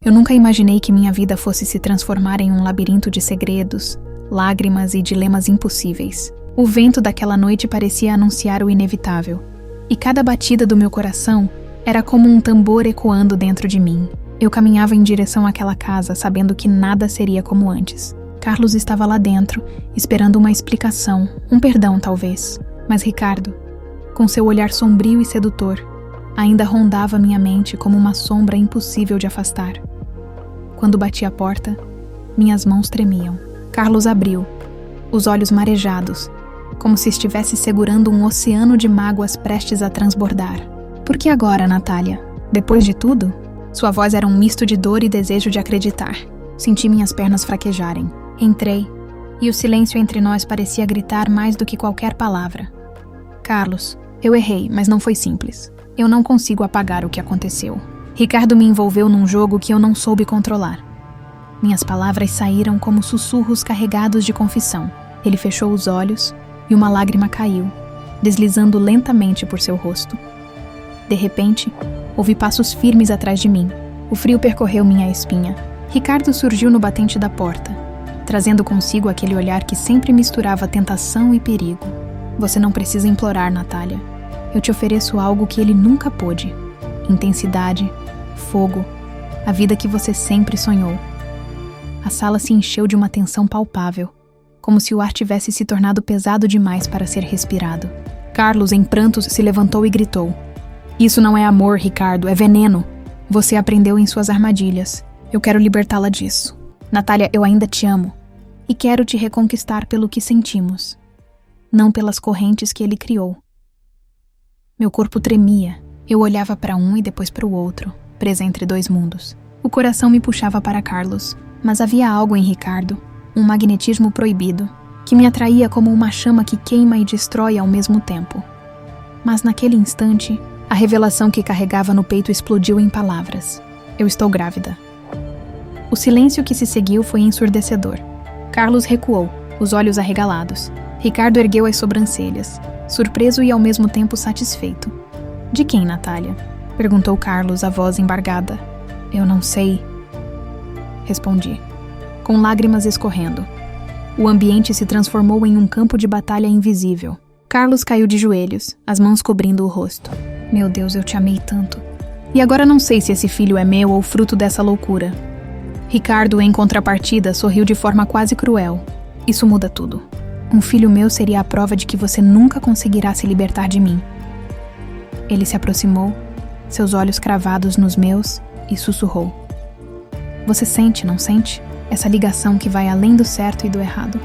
Eu nunca imaginei que minha vida fosse se transformar em um labirinto de segredos, lágrimas e dilemas impossíveis. O vento daquela noite parecia anunciar o inevitável, e cada batida do meu coração era como um tambor ecoando dentro de mim. Eu caminhava em direção àquela casa, sabendo que nada seria como antes. Carlos estava lá dentro, esperando uma explicação, um perdão talvez. Mas Ricardo, com seu olhar sombrio e sedutor, ainda rondava minha mente como uma sombra impossível de afastar. Quando bati a porta, minhas mãos tremiam. Carlos abriu, os olhos marejados, como se estivesse segurando um oceano de mágoas prestes a transbordar. Por que agora, Natália? Depois de tudo? Sua voz era um misto de dor e desejo de acreditar. Senti minhas pernas fraquejarem. Entrei, e o silêncio entre nós parecia gritar mais do que qualquer palavra. Carlos, eu errei, mas não foi simples. Eu não consigo apagar o que aconteceu. Ricardo me envolveu num jogo que eu não soube controlar. Minhas palavras saíram como sussurros carregados de confissão. Ele fechou os olhos e uma lágrima caiu, deslizando lentamente por seu rosto. De repente, ouvi passos firmes atrás de mim. O frio percorreu minha espinha. Ricardo surgiu no batente da porta, trazendo consigo aquele olhar que sempre misturava tentação e perigo. Você não precisa implorar, Natália. Eu te ofereço algo que ele nunca pôde. Intensidade, fogo, a vida que você sempre sonhou. A sala se encheu de uma tensão palpável, como se o ar tivesse se tornado pesado demais para ser respirado. Carlos, em prantos, se levantou e gritou: "Isso não é amor, Ricardo, é veneno. Você aprendeu em suas armadilhas. Eu quero libertá-la disso. Natália, eu ainda te amo. E quero te reconquistar pelo que sentimos, não pelas correntes que ele criou." Meu corpo tremia. Eu olhava para um e depois para o outro, presa entre dois mundos. O coração me puxava para Carlos, mas havia algo em Ricardo, um magnetismo proibido, que me atraía como uma chama que queima e destrói ao mesmo tempo. Mas naquele instante, a revelação que carregava no peito explodiu em palavras. Eu estou grávida. O silêncio que se seguiu foi ensurdecedor. Carlos recuou, os olhos arregalados. Ricardo ergueu as sobrancelhas, surpreso e ao mesmo tempo satisfeito. "De quem, Natália?" perguntou Carlos, a voz embargada. "Eu não sei", respondi, com lágrimas escorrendo. O ambiente se transformou em um campo de batalha invisível. Carlos caiu de joelhos, as mãos cobrindo o rosto. "Meu Deus, eu te amei tanto. E agora não sei se esse filho é meu ou fruto dessa loucura." Ricardo, em contrapartida, sorriu de forma quase cruel. "Isso muda tudo. Um filho meu seria a prova de que você nunca conseguirá se libertar de mim." Ele se aproximou, seus olhos cravados nos meus, e sussurrou: "Você sente, não sente? Essa ligação que vai além do certo e do errado."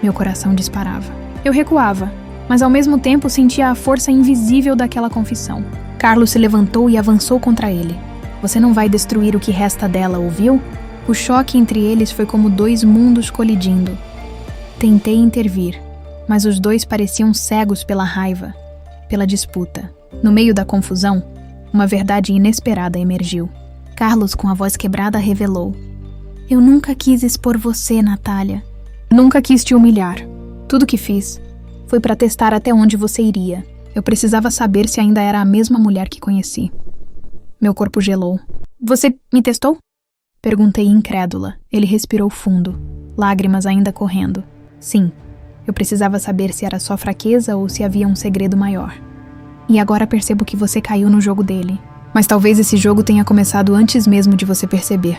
Meu coração disparava. Eu recuava, mas ao mesmo tempo sentia a força invisível daquela confissão. Carlos se levantou e avançou contra ele. "Você não vai destruir o que resta dela, ouviu?" O choque entre eles foi como dois mundos colidindo. Tentei intervir, mas os dois pareciam cegos pela raiva, pela disputa. No meio da confusão, uma verdade inesperada emergiu. Carlos, com a voz quebrada, revelou: "Eu nunca quis expor você, Natália. Nunca quis te humilhar. Tudo que fiz foi para testar até onde você iria. Eu precisava saber se ainda era a mesma mulher que conheci." Meu corpo gelou. "Você me testou?" Perguntei incrédula. Ele respirou fundo, lágrimas ainda correndo. "Sim, eu precisava saber se era só fraqueza ou se havia um segredo maior. E agora percebo que você caiu no jogo dele. Mas talvez esse jogo tenha começado antes mesmo de você perceber."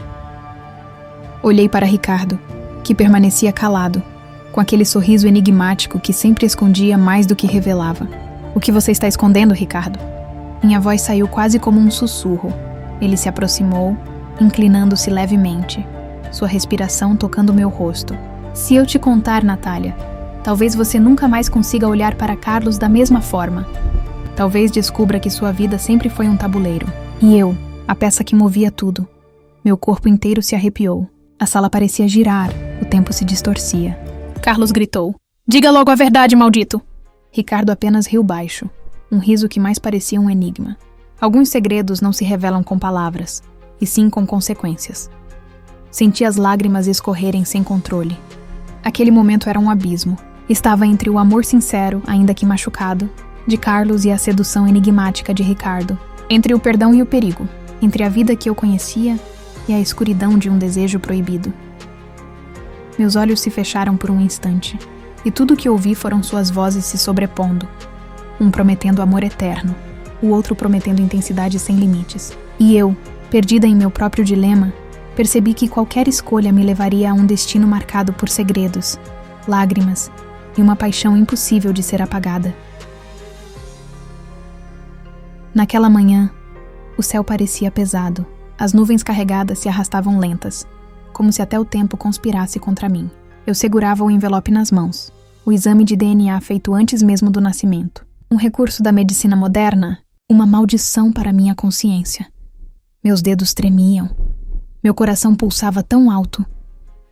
Olhei para Ricardo, que permanecia calado, com aquele sorriso enigmático que sempre escondia mais do que revelava. "O que você está escondendo, Ricardo?" Minha voz saiu quase como um sussurro. Ele se aproximou, inclinando-se levemente, sua respiração tocando meu rosto. "Se eu te contar, Natália, talvez você nunca mais consiga olhar para Carlos da mesma forma. Talvez descubra que sua vida sempre foi um tabuleiro. E eu, a peça que movia tudo." Meu corpo inteiro se arrepiou. A sala parecia girar, o tempo se distorcia. Carlos gritou: "Diga logo a verdade, maldito!" Ricardo apenas riu baixo, um riso que mais parecia um enigma. Alguns segredos não se revelam com palavras, e sim com consequências. Senti as lágrimas escorrerem sem controle. Aquele momento era um abismo. Estava entre o amor sincero, ainda que machucado, de Carlos e a sedução enigmática de Ricardo. Entre o perdão e o perigo. Entre a vida que eu conhecia e a escuridão de um desejo proibido. Meus olhos se fecharam por um instante, e tudo o que ouvi foram suas vozes se sobrepondo, um prometendo amor eterno, o outro prometendo intensidade sem limites. E eu, perdida em meu próprio dilema, percebi que qualquer escolha me levaria a um destino marcado por segredos, lágrimas e uma paixão impossível de ser apagada. Naquela manhã, o céu parecia pesado. As nuvens carregadas se arrastavam lentas, como se até o tempo conspirasse contra mim. Eu segurava o envelope nas mãos, o exame de DNA feito antes mesmo do nascimento. Um recurso da medicina moderna, uma maldição para minha consciência. Meus dedos tremiam. Meu coração pulsava tão alto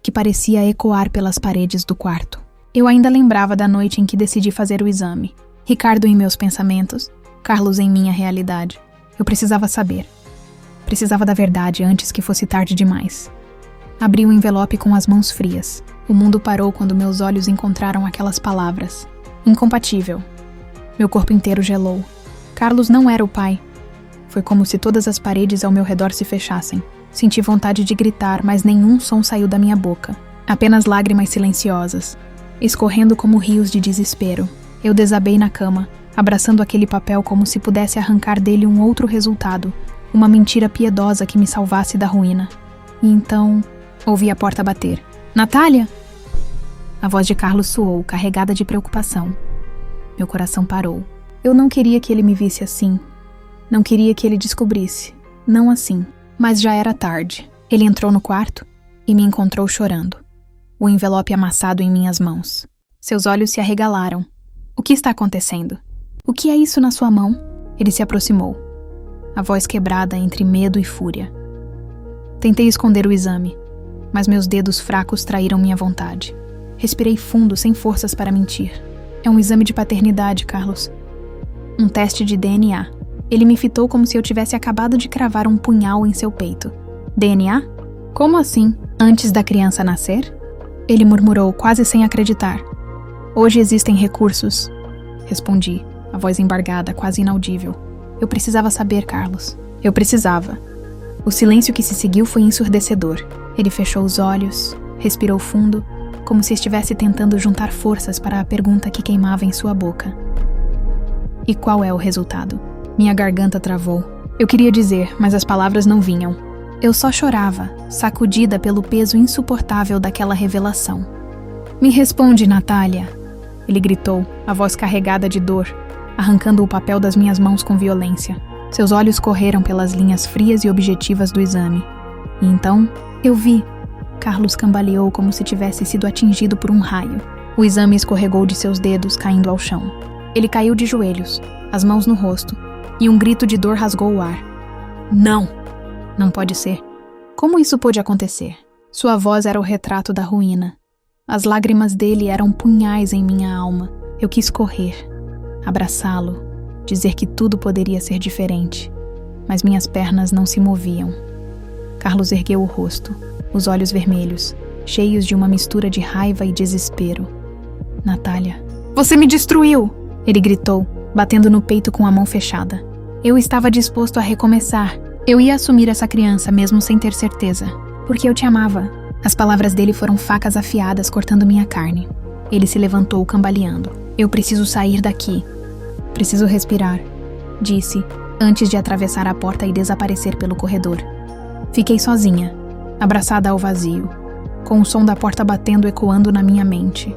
que parecia ecoar pelas paredes do quarto. Eu ainda lembrava da noite em que decidi fazer o exame. Ricardo em meus pensamentos, Carlos em minha realidade. Eu precisava saber. Precisava da verdade antes que fosse tarde demais. Abri o envelope com as mãos frias. O mundo parou quando meus olhos encontraram aquelas palavras. Incompatível. Meu corpo inteiro gelou. Carlos não era o pai. Foi como se todas as paredes ao meu redor se fechassem. Senti vontade de gritar, mas nenhum som saiu da minha boca. Apenas lágrimas silenciosas, escorrendo como rios de desespero. Eu desabei na cama, abraçando aquele papel como se pudesse arrancar dele um outro resultado, uma mentira piedosa que me salvasse da ruína. E então, ouvi a porta bater. Natália! A voz de Carlos soou, carregada de preocupação. Meu coração parou. Eu não queria que ele me visse assim. Não queria que ele descobrisse. Não assim. Mas já era tarde. Ele entrou no quarto e me encontrou chorando, o envelope amassado em minhas mãos. Seus olhos se arregalaram. O que está acontecendo? O que é isso na sua mão? Ele se aproximou, a voz quebrada entre medo e fúria. Tentei esconder o exame, mas meus dedos fracos traíram minha vontade. Respirei fundo, sem forças para mentir. É um exame de paternidade, Carlos. Um teste de DNA. Ele me fitou como se eu tivesse acabado de cravar um punhal em seu peito. DNA? Como assim? Antes da criança nascer? Ele murmurou, quase sem acreditar. Hoje existem recursos. Respondi, a voz embargada, quase inaudível. Eu precisava saber, Carlos. Eu precisava. O silêncio que se seguiu foi ensurdecedor. Ele fechou os olhos, respirou fundo, como se estivesse tentando juntar forças para a pergunta que queimava em sua boca. E qual é o resultado? Minha garganta travou. Eu queria dizer, mas as palavras não vinham. Eu só chorava, sacudida pelo peso insuportável daquela revelação. Me responde, Natália! Ele gritou, a voz carregada de dor, arrancando o papel das minhas mãos com violência. Seus olhos correram pelas linhas frias e objetivas do exame. E então, eu vi. Carlos cambaleou como se tivesse sido atingido por um raio. O exame escorregou de seus dedos, caindo ao chão. Ele caiu de joelhos, as mãos no rosto, e um grito de dor rasgou o ar. Não! Não pode ser. Como isso pôde acontecer? Sua voz era o retrato da ruína. As lágrimas dele eram punhais em minha alma. Eu quis correr, abraçá-lo, dizer que tudo poderia ser diferente. Mas minhas pernas não se moviam. Carlos ergueu o rosto, os olhos vermelhos, cheios de uma mistura de raiva e desespero. Natália. Você me destruiu! Ele gritou, batendo no peito com a mão fechada. Eu estava disposto a recomeçar. Eu ia assumir essa criança mesmo sem ter certeza. Porque eu te amava. As palavras dele foram facas afiadas cortando minha carne. Ele se levantou cambaleando. Eu preciso sair daqui. Preciso respirar, disse, antes de atravessar a porta e desaparecer pelo corredor. Fiquei sozinha, abraçada ao vazio, com o som da porta batendo ecoando na minha mente.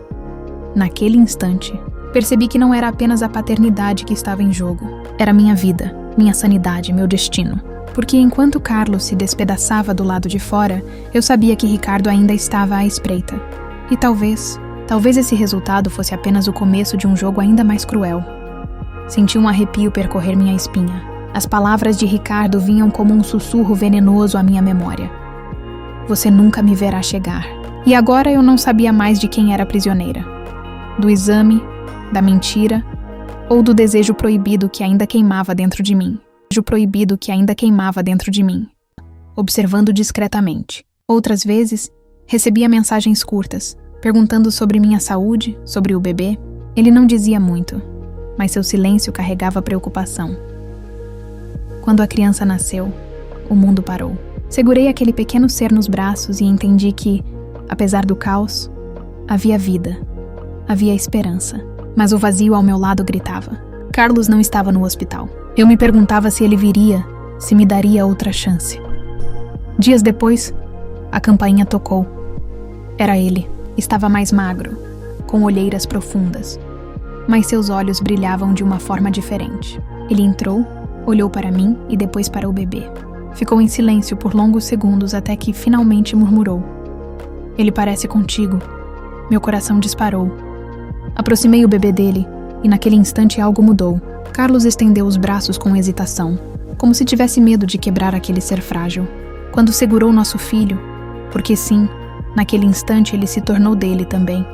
Naquele instante, percebi que não era apenas a paternidade que estava em jogo. Era minha vida, minha sanidade, meu destino. Porque enquanto Carlos se despedaçava do lado de fora, eu sabia que Ricardo ainda estava à espreita. E talvez esse resultado fosse apenas o começo de um jogo ainda mais cruel. Senti um arrepio percorrer minha espinha. As palavras de Ricardo vinham como um sussurro venenoso à minha memória. Você nunca me verá chegar. E agora eu não sabia mais de quem era prisioneira. Do exame, da mentira, ou do desejo proibido que ainda queimava dentro de mim. Observando discretamente. Outras vezes, recebia mensagens curtas, perguntando sobre minha saúde, sobre o bebê. Ele não dizia muito, mas seu silêncio carregava preocupação. Quando a criança nasceu, o mundo parou. Segurei aquele pequeno ser nos braços e entendi que, apesar do caos, havia vida, havia esperança. Mas o vazio ao meu lado gritava. Carlos não estava no hospital. Eu me perguntava se ele viria, se me daria outra chance. Dias depois, a campainha tocou. Era ele. Estava mais magro, com olheiras profundas, mas seus olhos brilhavam de uma forma diferente. Ele entrou, olhou para mim e depois para o bebê. Ficou em silêncio por longos segundos até que finalmente murmurou: "Ele parece contigo." Meu coração disparou. Aproximei o bebê dele e naquele instante algo mudou. Carlos estendeu os braços com hesitação, como se tivesse medo de quebrar aquele ser frágil. Quando segurou nosso filho, porque sim, naquele instante ele se tornou dele também.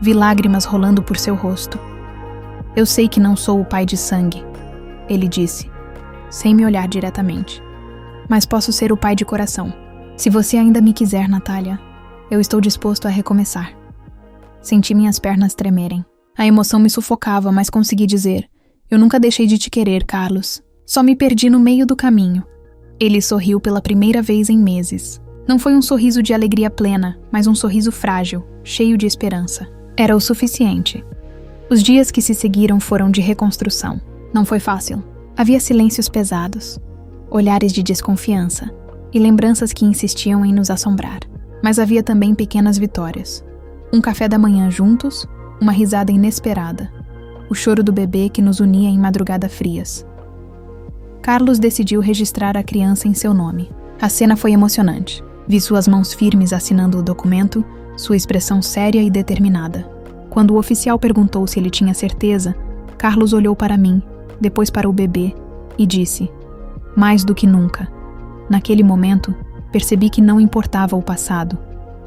Vi lágrimas rolando por seu rosto. "Eu sei que não sou o pai de sangue," ele disse, sem me olhar diretamente. "Mas posso ser o pai de coração. Se você ainda me quiser, Natália, eu estou disposto a recomeçar." Senti minhas pernas tremerem. A emoção me sufocava, mas consegui dizer: "Eu nunca deixei de te querer, Carlos. Só me perdi no meio do caminho." Ele sorriu pela primeira vez em meses. Não foi um sorriso de alegria plena, mas um sorriso frágil, cheio de esperança. Era o suficiente. Os dias que se seguiram foram de reconstrução. Não foi fácil. Havia silêncios pesados, olhares de desconfiança e lembranças que insistiam em nos assombrar. Mas havia também pequenas vitórias. Um café da manhã juntos, uma risada inesperada, o choro do bebê que nos unia em madrugada frias. Carlos decidiu registrar a criança em seu nome. A cena foi emocionante. Vi suas mãos firmes assinando o documento, sua expressão séria e determinada. Quando o oficial perguntou se ele tinha certeza, Carlos olhou para mim, depois para o bebê, e disse: "Mais do que nunca." Naquele momento, percebi que não importava o passado.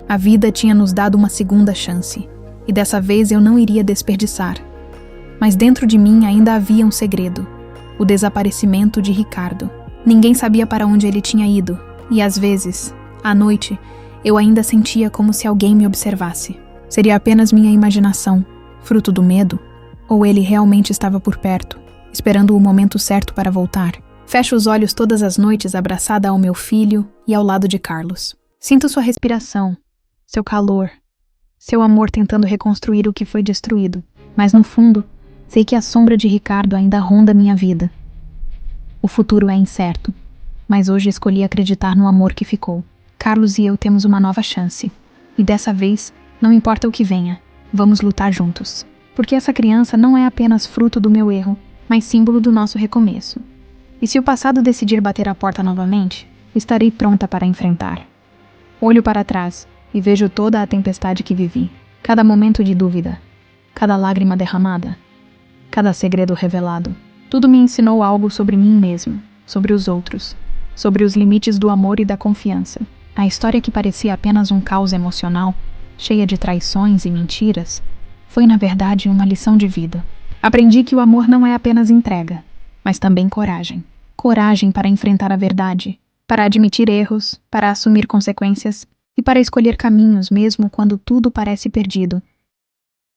A vida tinha nos dado uma segunda chance, e dessa vez eu não iria desperdiçar. Mas dentro de mim ainda havia um segredo: o desaparecimento de Ricardo. Ninguém sabia para onde ele tinha ido, e às vezes, à noite, eu ainda sentia como se alguém me observasse. Seria apenas minha imaginação, fruto do medo? Ou ele realmente estava por perto, esperando o momento certo para voltar? Fecho os olhos todas as noites abraçada ao meu filho e ao lado de Carlos. Sinto sua respiração, seu calor, seu amor tentando reconstruir o que foi destruído. Mas no fundo, sei que a sombra de Ricardo ainda ronda minha vida. O futuro é incerto, mas hoje escolhi acreditar no amor que ficou. Carlos e eu temos uma nova chance. E dessa vez, não importa o que venha, vamos lutar juntos. Porque essa criança não é apenas fruto do meu erro, mas símbolo do nosso recomeço. E se o passado decidir bater a porta novamente, estarei pronta para enfrentar. Olho para trás e vejo toda a tempestade que vivi. Cada momento de dúvida, cada lágrima derramada, cada segredo revelado. Tudo me ensinou algo sobre mim mesmo, sobre os outros, sobre os limites do amor e da confiança. A história que parecia apenas um caos emocional, cheia de traições e mentiras, foi na verdade uma lição de vida. Aprendi que o amor não é apenas entrega, mas também coragem. Coragem para enfrentar a verdade, para admitir erros, para assumir consequências e para escolher caminhos mesmo quando tudo parece perdido.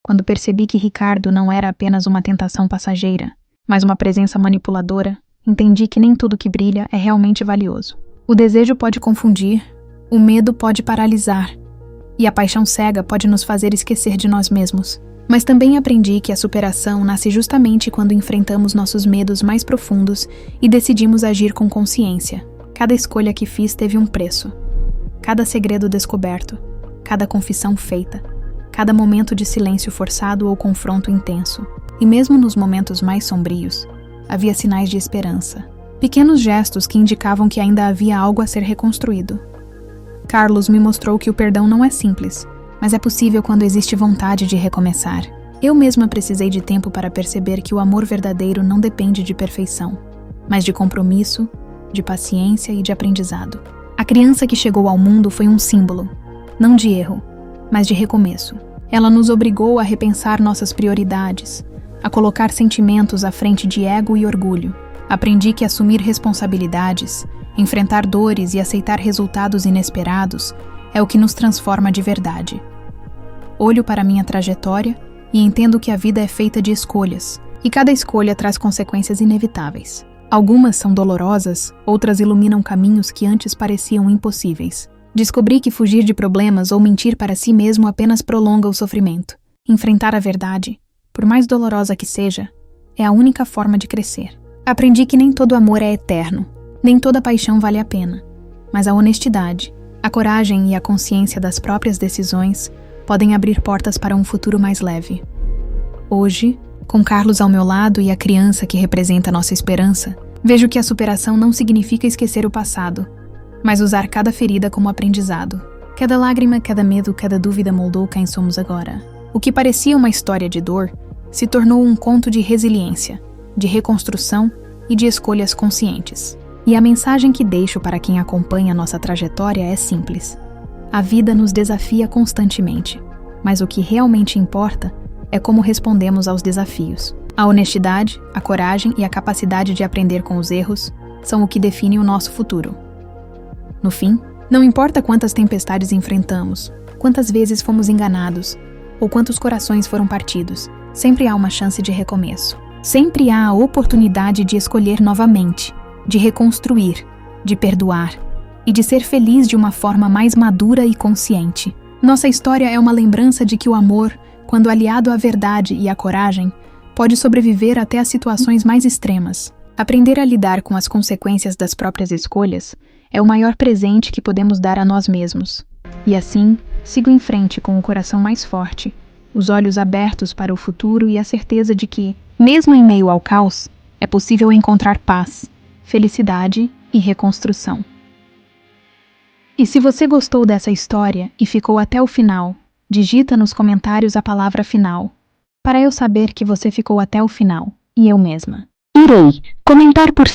Quando percebi que Ricardo não era apenas uma tentação passageira, mas uma presença manipuladora, entendi que nem tudo que brilha é realmente valioso. O desejo pode confundir, o medo pode paralisar, e a paixão cega pode nos fazer esquecer de nós mesmos. Mas também aprendi que a superação nasce justamente quando enfrentamos nossos medos mais profundos e decidimos agir com consciência. Cada escolha que fiz teve um preço. Cada segredo descoberto, cada confissão feita, cada momento de silêncio forçado ou confronto intenso. E mesmo nos momentos mais sombrios, havia sinais de esperança. Pequenos gestos que indicavam que ainda havia algo a ser reconstruído. Carlos me mostrou que o perdão não é simples, mas é possível quando existe vontade de recomeçar. Eu mesma precisei de tempo para perceber que o amor verdadeiro não depende de perfeição, mas de compromisso, de paciência e de aprendizado. A criança que chegou ao mundo foi um símbolo, não de erro, mas de recomeço. Ela nos obrigou a repensar nossas prioridades, a colocar sentimentos à frente de ego e orgulho. Aprendi que assumir responsabilidades, enfrentar dores e aceitar resultados inesperados é o que nos transforma de verdade. Olho para minha trajetória e entendo que a vida é feita de escolhas, e cada escolha traz consequências inevitáveis. Algumas são dolorosas, outras iluminam caminhos que antes pareciam impossíveis. Descobri que fugir de problemas ou mentir para si mesmo apenas prolonga o sofrimento. Enfrentar a verdade, por mais dolorosa que seja, é a única forma de crescer. Aprendi que nem todo amor é eterno, nem toda paixão vale a pena, mas a honestidade, a coragem e a consciência das próprias decisões podem abrir portas para um futuro mais leve. Hoje, com Carlos ao meu lado e a criança que representa nossa esperança, vejo que a superação não significa esquecer o passado, mas usar cada ferida como aprendizado. Cada lágrima, cada medo, cada dúvida moldou quem somos agora. O que parecia uma história de dor se tornou um conto de resiliência, de reconstrução e de escolhas conscientes. E a mensagem que deixo para quem acompanha nossa trajetória é simples. A vida nos desafia constantemente, mas o que realmente importa é como respondemos aos desafios. A honestidade, a coragem e a capacidade de aprender com os erros são o que definem o nosso futuro. No fim, não importa quantas tempestades enfrentamos, quantas vezes fomos enganados, ou quantos corações foram partidos, sempre há uma chance de recomeço. Sempre há a oportunidade de escolher novamente, de reconstruir, de perdoar e de ser feliz de uma forma mais madura e consciente. Nossa história é uma lembrança de que o amor, quando aliado à verdade e à coragem, pode sobreviver até as situações mais extremas. Aprender a lidar com as consequências das próprias escolhas é o maior presente que podemos dar a nós mesmos. E assim, sigo em frente com o coração mais forte, os olhos abertos para o futuro e a certeza de que, mesmo em meio ao caos, é possível encontrar paz, felicidade e reconstrução. E se você gostou dessa história e ficou até o final, digita nos comentários a palavra final, para eu saber que você ficou até o final, e eu mesma irei comentar por